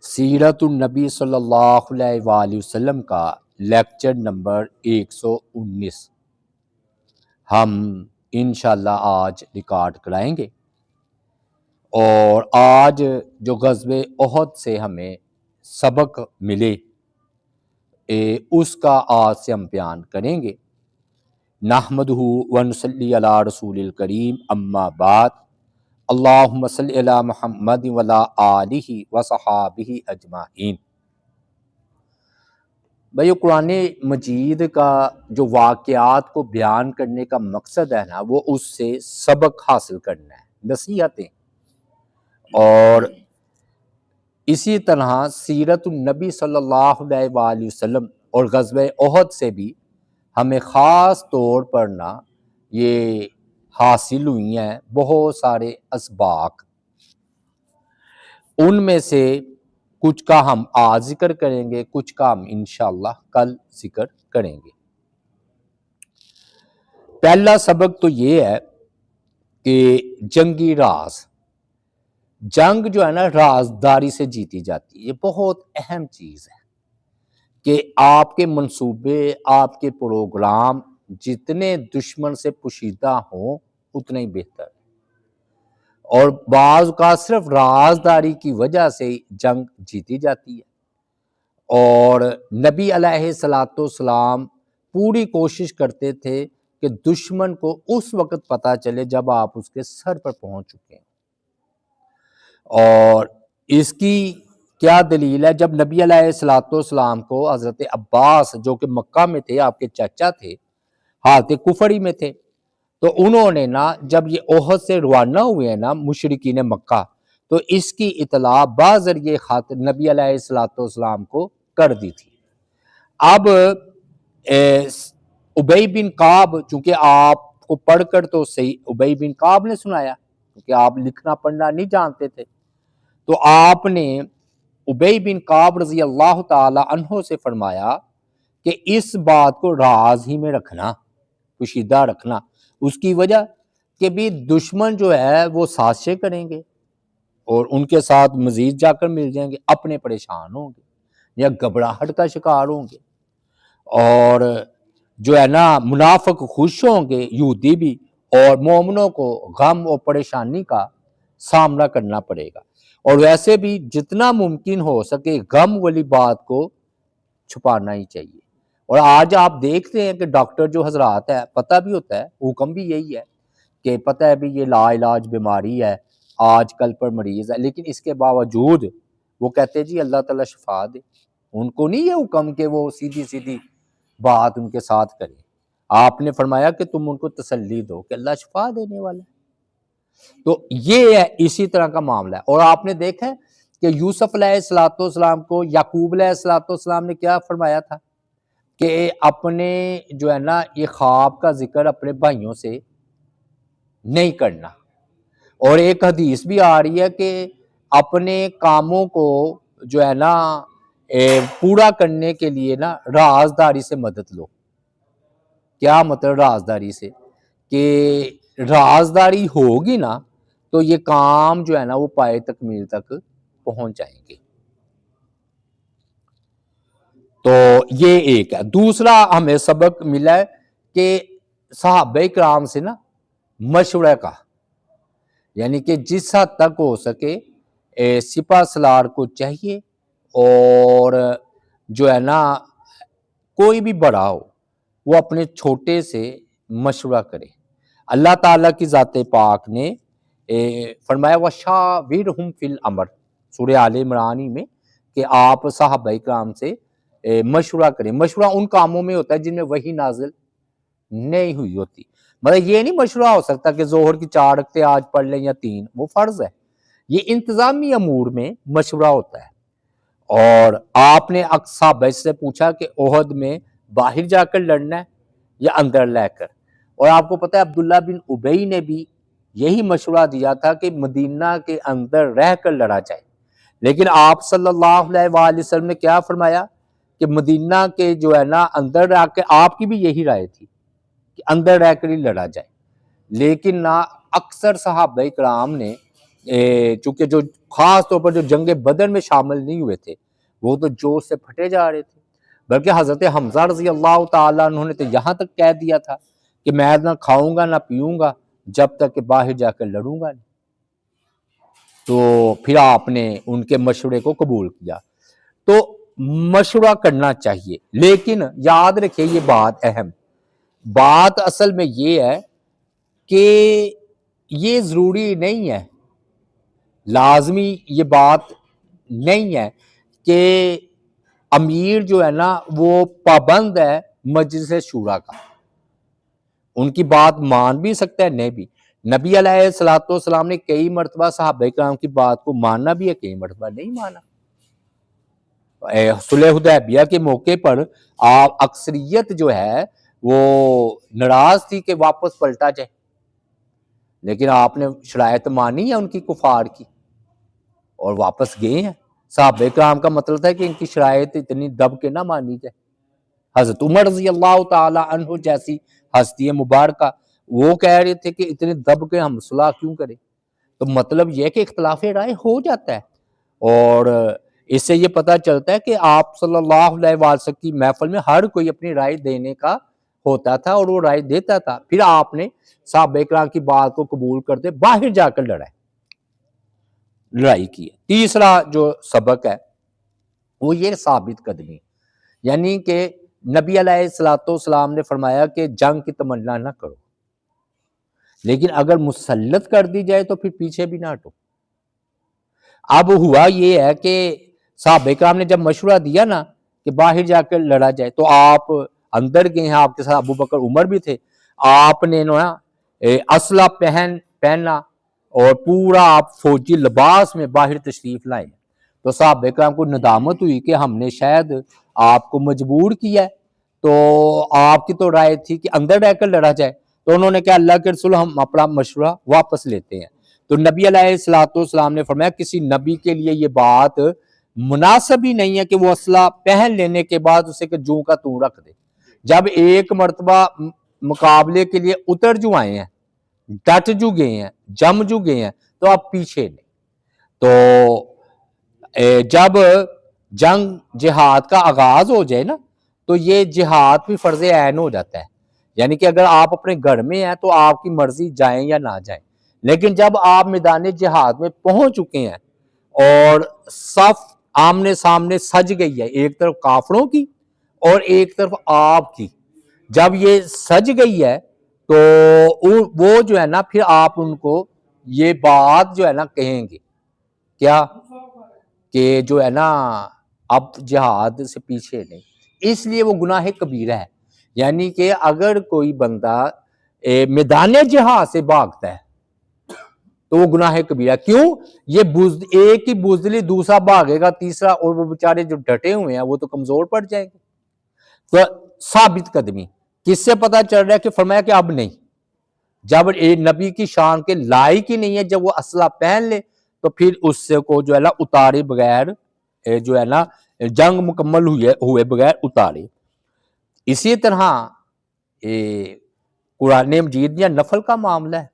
سیرت النبی صلی اللہ علیہ وآلہ وسلم کا لیکچر نمبر 119 ہم انشاءاللہ آج ریکارڈ کرائیں گے، اور آج جو غزوہ احد سے ہمیں سبق ملے اس کا آج سے ہم بیان کریں گے۔ نحمدہ ونصلی علی رسول الکریم، اما بعد، اللہم صلی علی محمد وعلی آلہ وصحابہ اجمعین۔ بھئی قرآن مجید کا جو واقعات کو بیان کرنے کا مقصد ہے نا، وہ اس سے سبق حاصل کرنا ہے، نصیحتیں۔ اور اسی طرح سیرت النبی صلی اللہ علیہ وآلہ وسلم اور غزوہ احد سے بھی ہمیں خاص طور پر نا یہ حاصل ہوئی ہیں بہت سارے اسباق۔ ان میں سے کچھ کا ہم آج ذکر کریں گے، کچھ کا ہم انشاءاللہ کل ذکر کریں گے۔ پہلا سبق تو یہ ہے کہ جنگی راز، جنگ جو ہے نا رازداری سے جیتی جاتی ہے۔ یہ بہت اہم چیز ہے کہ آپ کے منصوبے، آپ کے پروگرام جتنے دشمن سے پوشیدہ ہوں اتنے ہی بہتر۔ اور بعض کا صرف رازداری کی وجہ سے جنگ جیتی جاتی ہے، اور نبی علیہ الصلوۃ والسلام پوری کوشش کرتے تھے کہ دشمن کو اس وقت پتہ چلے جب آپ اس کے سر پر پہنچ چکے ہیں۔ اور اس کی کیا دلیل ہے؟ جب نبی علیہ الصلوۃ والسلام کو حضرت عباس جو کہ مکہ میں تھے، آپ کے چچا تھے، حالت کفری میں تھے، تو انہوں نے نا جب یہ احد سے روانہ ہوئے ہیں نا مشرکین مکہ، تو اس کی اطلاع بذریعہ خط نبی علیہ الصلوۃ والسلام کو کر دی تھی۔ اب ابی بن کعب، چونکہ آپ کو پڑھ کر تو صحیح ابی بن کعب نے سنایا، کیونکہ آپ لکھنا پڑھنا نہیں جانتے تھے، تو آپ نے ابی بن کعب رضی اللہ تعالی عنہ سے فرمایا کہ اس بات کو راز ہی میں رکھنا، پوشیدہ رکھنا۔ اس کی وجہ کہ بھی دشمن جو ہے وہ سازشیں کریں گے اور ان کے ساتھ مزید جا کر مل جائیں گے، اپنے پریشان ہوں گے یا گھبراہٹ کا شکار ہوں گے، اور جو ہے نا منافق خوش ہوں گے، یہودی بھی، اور مومنوں کو غم اور پریشانی کا سامنا کرنا پڑے گا۔ اور ویسے بھی جتنا ممکن ہو سکے غم والی بات کو چھپانا ہی چاہیے۔ اور آج آپ دیکھتے ہیں کہ ڈاکٹر جو حضرات ہے، پتہ بھی ہوتا ہے، حکم بھی یہی ہے کہ پتہ ہے بھی یہ لا علاج بیماری ہے، آج کل پر مریض ہے، لیکن اس کے باوجود وہ کہتے ہیں جی اللہ تعالیٰ شفا دے۔ ان کو نہیں یہ حکم کہ وہ سیدھی سیدھی بات ان کے ساتھ کریں۔ آپ نے فرمایا کہ تم ان کو تسلی دو کہ اللہ شفا دینے والا ہے۔ تو یہ ہے اسی طرح کا معاملہ ہے۔ اور آپ نے دیکھا ہے کہ یوسف علیہ الصلوۃ والسلام کو یعقوب علیہ الصلوۃ والسلام نے کیا فرمایا تھا کہ اپنے جو ہے نا یہ خواب کا ذکر اپنے بھائیوں سے نہیں کرنا۔ اور ایک حدیث بھی آ رہی ہے کہ اپنے کاموں کو جو ہے نا پورا کرنے کے لیے نا رازداری سے مدد لو۔ کیا مطلب رازداری سے؟ کہ رازداری ہوگی نا تو یہ کام جو ہے نا وہ پائے تکمیل تک پہنچ جائیں گے۔ تو یہ ایک ہے۔ دوسرا ہمیں سبق ملا ہے کہ صحابہ کرام سے نا مشورہ کا، یعنی کہ جس حد تک ہو سکے سپہ سالار کو چاہیے، اور جو ہے نا کوئی بھی بڑا ہو وہ اپنے چھوٹے سے مشورہ کرے۔ اللہ تعالیٰ کی ذات پاک نے فرمایا وَشَاوِرْهُمْ فِي الْأَمْرِ، سورہ آل عمران میں، کہ آپ صحابہ کرام سے مشورہ کریں۔ مشورہ ان کاموں میں ہوتا ہے جن میں وحی نازل نہیں ہوئی ہوتی۔ مطلب یہ نہیں مشورہ ہو سکتا کہ ظہر کی 4 رکعتیں آج پڑھ لیں یا 3، وہ فرض ہے۔ یہ انتظامی امور میں مشورہ ہوتا ہے۔ اور آپ نے صحابہ سے پوچھا کہ احد میں باہر جا کر لڑنا ہے یا اندر لے کر، اور آپ کو پتہ ہے عبداللہ بن ابی نے بھی یہی مشورہ دیا تھا کہ مدینہ کے اندر رہ کر لڑا جائے، لیکن آپ صلی اللہ علیہ وآلہ وسلم نے کیا فرمایا کہ مدینہ کے جو ہے نا اندر رہ کے، آپ کی بھی یہی رائے تھی کہ اندر رہ کر ہی لڑا جائے، لیکن نہ اکثر صحابہ کرام نے چونکہ جو خاص طور پر جو جنگ بدر میں شامل نہیں ہوئے تھے وہ تو جوش سے پھٹے جا رہے تھے، بلکہ حضرت حمزہ رضی اللہ تعالیٰ عنہ نے تو یہاں تک کہہ دیا تھا کہ میں نہ کھاؤں گا نہ پیوں گا جب تک کہ باہر جا کر لڑوں گا نہیں۔ تو پھر آپ نے ان کے مشورے کو قبول کیا۔ تو مشورہ کرنا چاہیے، لیکن یاد رکھیے یہ بات اہم بات اصل میں یہ ہے کہ یہ ضروری نہیں ہے، لازمی یہ بات نہیں ہے کہ امیر جو ہے نا وہ پابند ہے مجلس شورا کا، ان کی بات مان بھی سکتا ہے نہیں بھی۔ نبی علیہ الصلوۃ والسلام نے کئی مرتبہ صحابہ کرام کی بات کو ماننا بھی ہے، کئی مرتبہ نہیں مانا۔ صلح حدیبیہ کے موقع پر اکثریت جو ہے وہ ناراض تھی کہ واپس پلٹا جائے، لیکن آپ نے شرائط مانی ہے ان کی کفار کی اور واپس گئے ہیں۔ صحابہ کرام کا مطلب ہے کہ ان کی شرائط اتنی دب کے نہ مانی جائے۔ حضرت عمر رضی اللہ تعالی عنہ جیسی ہستی مبارکہ وہ کہہ رہے تھے کہ اتنے دب کے ہم صلح کیوں کریں۔ تو مطلب یہ کہ اختلاف رائے ہو جاتا ہے، اور اس سے یہ پتہ چلتا ہے کہ آپ صلی اللہ علیہ وسلم کی محفل میں ہر کوئی اپنی رائے دینے کا ہوتا تھا اور وہ رائے دیتا تھا۔ پھر آپ نے صحابہ کرام کی بات کو قبول کرتے باہر جا کر لڑائی کی ہے۔ تیسرا جو سبق ہے وہ یہ ثابت قدمی، یعنی کہ نبی علیہ الصلوۃ والسلام نے فرمایا کہ جنگ کی تمنا نہ کرو، لیکن اگر مسلط کر دی جائے تو پھر پیچھے بھی نہ ہٹو۔ اب ہوا یہ ہے کہ صحابہ کرام نے جب مشورہ دیا نا کہ باہر جا کر لڑا جائے تو آپ اندر گئے ہیں، آپ کے ساتھ ابو بکر عمر بھی تھے، آپ نے اسلحہ پہننا اور پورا آپ فوجی لباس میں باہر تشریف لائے۔ تو صحابہ کرام کو ندامت ہوئی کہ ہم نے شاید آپ کو مجبور کیا ہے، تو آپ کی تو رائے تھی کہ اندر رہ کر لڑا جائے، تو انہوں نے کہا اللہ کے رسول ہم اپنا مشورہ واپس لیتے ہیں۔ تو نبی علیہ الصلوۃ والسلام نے فرمایا کسی نبی کے لیے یہ بات مناسب ہی نہیں ہے کہ وہ اسلحہ پہن لینے کے بعد اسے کہ جوں کا توں رکھ دے۔ جب ایک مرتبہ مقابلے کے لیے اتر جو آئے ہیں، ڈٹ جو گئے ہیں، جم جو گئے ہیں، تو آپ پیچھے نہیں۔ تو جب جنگ جہاد کا آغاز ہو جائے نا تو یہ جہاد بھی فرض عین ہو جاتا ہے، یعنی کہ اگر آپ اپنے گھر میں ہیں تو آپ کی مرضی جائیں یا نہ جائیں، لیکن جب آپ میدان جہاد میں پہنچ چکے ہیں اور صف آمنے سامنے سج گئی ہے، ایک طرف کافروں کی اور ایک طرف آپ کی، جب یہ سج گئی ہے تو وہ جو ہے نا پھر آپ ان کو یہ بات جو ہے نا کہیں گے کیا کہ جو ہے نا اب جہاد سے پیچھے نہیں۔ اس لیے وہ گناہ کبیرہ ہے، یعنی کہ اگر کوئی بندہ میدان جہاد سے بھاگتا ہے تو وہ گناہ کبیرہ۔ کیوں؟ یہ ایک ہی بزدلی دوسرا بھاگے گا تیسرا، اور وہ بیچارے جو ڈٹے ہوئے ہیں وہ تو کمزور پڑ جائیں گے۔ تو ثابت قدمی کس سے پتہ چل رہا ہے کہ فرمایا کہ اب نہیں، جب نبی کی شان کے لائق ہی نہیں ہے، جب وہ اسلحہ پہن لے تو پھر اس سے کو جو ہے نا اتارے بغیر جو ہے نا جنگ مکمل ہوئے بغیر اتارے۔ اسی طرح قرآن مجید یا نفل کا معاملہ ہے،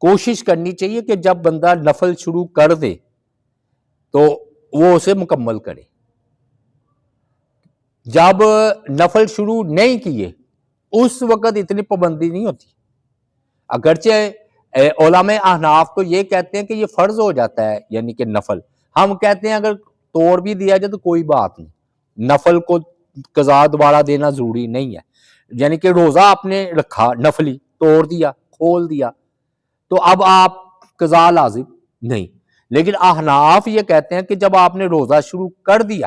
کوشش کرنی چاہیے کہ جب بندہ نفل شروع کر دے تو وہ اسے مکمل کرے۔ جب نفل شروع نہیں کیے اس وقت اتنی پابندی نہیں ہوتی، اگرچہ علماء احناف تو یہ کہتے ہیں کہ یہ فرض ہو جاتا ہے، یعنی کہ نفل، ہم کہتے ہیں اگر توڑ بھی دیا جائے تو کوئی بات نہیں، نفل کو قضا دوبارہ دینا ضروری نہیں ہے، یعنی کہ روزہ آپ نے رکھا نفلی، توڑ دیا، کھول دیا، تو اب آپ قضا لازم نہیں۔ لیکن احناف یہ کہتے ہیں کہ جب آپ نے روزہ شروع کر دیا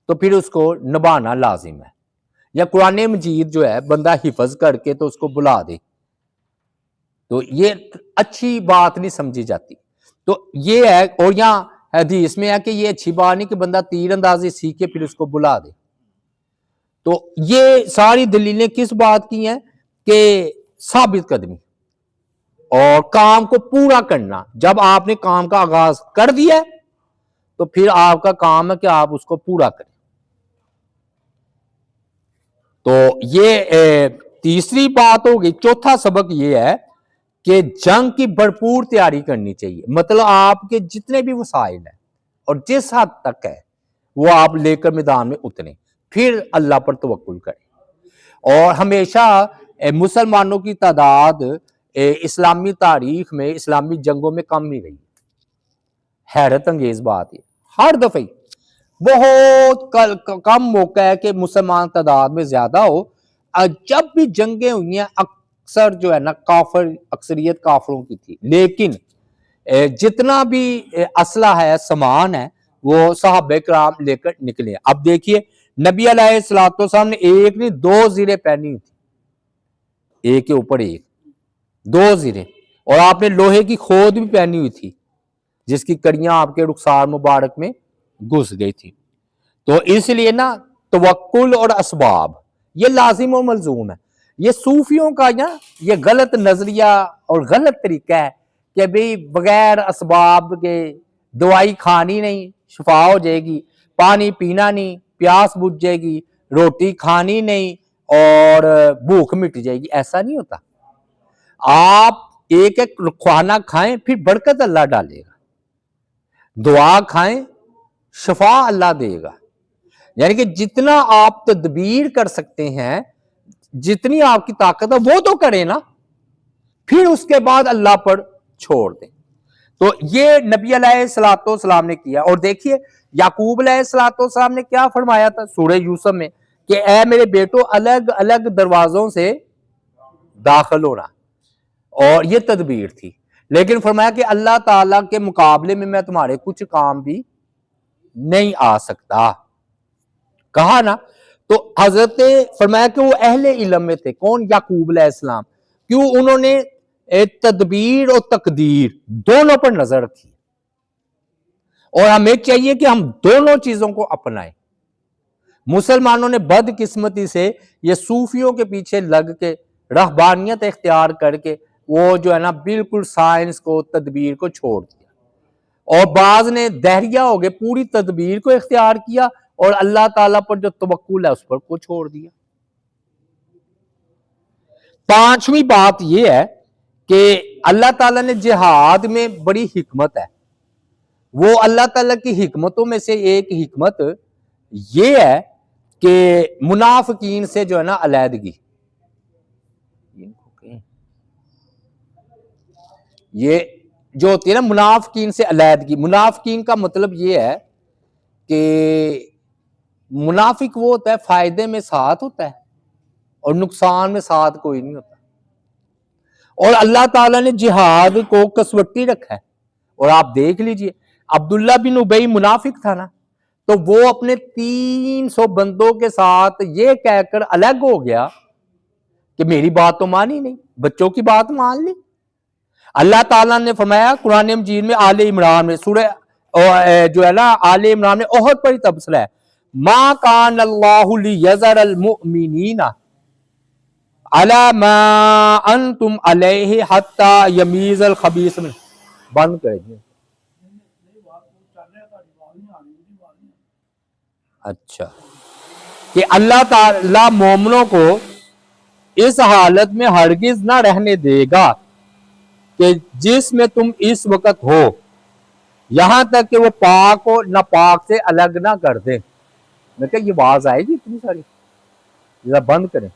تو پھر اس کو نبھانا لازم ہے، یا قرآن مجید جو ہے بندہ حفظ کر کے تو اس کو بلا دے، تو یہ اچھی بات نہیں سمجھی جاتی۔ تو یہ ہے، اور یہاں حدیث میں ہے کہ یہ اچھی بات نہیں کہ بندہ تیر اندازی سیکھے پھر اس کو بلا دے۔ تو یہ ساری دلیلیں کس بات کی ہیں کہ ثابت قدمی اور کام کو پورا کرنا۔ جب آپ نے کام کا آغاز کر دیا تو پھر آپ کا کام ہے کہ آپ اس کو پورا کریں۔ تو یہ تیسری بات ہوگی۔ چوتھا سبق یہ ہے کہ جنگ کی بھرپور تیاری کرنی چاہیے، مطلب آپ کے جتنے بھی وسائل ہیں اور جس حد تک ہے وہ آپ لے کر میدان میں اتریں، پھر اللہ پر توکل کریں۔ اور ہمیشہ مسلمانوں کی تعداد اسلامی تاریخ میں اسلامی جنگوں میں کم ہی رہی، حیرت انگیز بات ہے، ہر دفعہ بہت کم موقع ہے کہ مسلمان تعداد میں زیادہ ہو۔ جب بھی جنگیں ہوئی ہیں اکثر جو ہے نا کافر، اکثریت کافروں کی تھی، لیکن جتنا بھی اسلحہ ہے، سامان ہے، وہ صحابہ کرام لے کر نکلے۔ اب دیکھیے نبی علیہ السلام نے ایک نہیں دو زیریں پہنی ہوئی تھی، ایک کے اوپر ایک، دو زیریں، اور آپ نے لوہے کی کھود بھی پہنی ہوئی تھی جس کی کڑیاں آپ کے رخسار مبارک میں گھس گئی تھی۔ تو اس لیے نا توکل اور اسباب یہ لازم و ملزوم ہے۔ یہ صوفیوں کا یہ غلط نظریہ اور غلط طریقہ ہے کہ بھئی بغیر اسباب کے دوائی کھانی نہیں شفا ہو جائے گی، پانی پینا نہیں پیاس بجھ جائے گی، روٹی کھانی نہیں اور بھوک مٹ جائے گی۔ ایسا نہیں ہوتا، آپ ایک ایک کھانا کھائیں پھر برکت اللہ ڈالے گا، دعا کھائیں شفا اللہ دے گا۔ یعنی کہ جتنا آپ تدبیر کر سکتے ہیں، جتنی آپ کی طاقت ہے وہ تو کریں نا، پھر اس کے بعد اللہ پر چھوڑ دیں۔ تو یہ نبی علیہ السلام نے کیا۔ اور دیکھیے یعقوب علیہ السلام نے کیا فرمایا تھا سورہ یوسف میں کہ اے میرے بیٹو الگ الگ دروازوں سے داخل ہونا، اور یہ تدبیر تھی۔ لیکن فرمایا کہ اللہ تعالیٰ کے مقابلے میں تمہارے کچھ کام بھی نہیں آ سکتا، کہا نا۔ تو حضرت فرمایا کہ وہ اہل علم میں تھے، کون؟ یعقوب علیہ السلام۔ کیوں؟ انہوں نے تدبیر اور تقدیر دونوں پر نظر رکھی، اور ہمیں چاہیے کہ ہم دونوں چیزوں کو اپنائیں۔ مسلمانوں نے بدقسمتی سے یہ صوفیوں کے پیچھے لگ کے رہبانیت اختیار کر کے وہ جو ہے نا بالکل سائنس کو تدبیر کو چھوڑ دیا، اور بعض نے دہریہ ہو گئے پوری تدبیر کو اختیار کیا اور اللہ تعالیٰ پر جو توکل ہے اس پر کو چھوڑ دیا۔ پانچویں بات یہ ہے کہ اللہ تعالیٰ نے جہاد میں بڑی حکمت ہے۔ وہ اللہ تعالیٰ کی حکمتوں میں سے ایک حکمت یہ ہے کہ منافقین سے جو ہے نا علیحدگی، یہ جو ہوتی ہے نا منافقین سے علیحدگی۔ منافقین کا مطلب یہ ہے کہ منافق وہ ہوتا ہے فائدے میں ساتھ ہوتا ہے اور نقصان میں ساتھ کوئی نہیں ہوتا۔ اور اللہ تعالیٰ نے جہاد کو کسوٹی رکھا ہے، اور آپ دیکھ لیجئے عبداللہ بن ابی منافق تھا نا، تو وہ اپنے 300 بندوں کے ساتھ یہ کہہ کر الگ ہو گیا کہ میری بات تو مانی نہیں، بچوں کی بات مان لی۔ اللہ تعالیٰ نے فرمایا قرآن مجید میں آل عمران میں سورہ جو ہے نا آل عمران میں احد پر ہی تبصرہ ہے، ما کان اللہ لیذر المؤمنین علی ما انتم علیہ حتی یمیز الخبیث من، بند کریں گے۔ اچھا، کہ اللہ تعالیٰ مومنوں کو اس حالت میں ہرگز نہ رہنے دے گا کہ جس میں تم اس وقت ہو، یہاں تک کہ وہ پاک و ناپاک سے الگ نہ کر دیں۔ میں کہا یہ آواز آئے گی اتنی ساری، ذرا بند کریں۔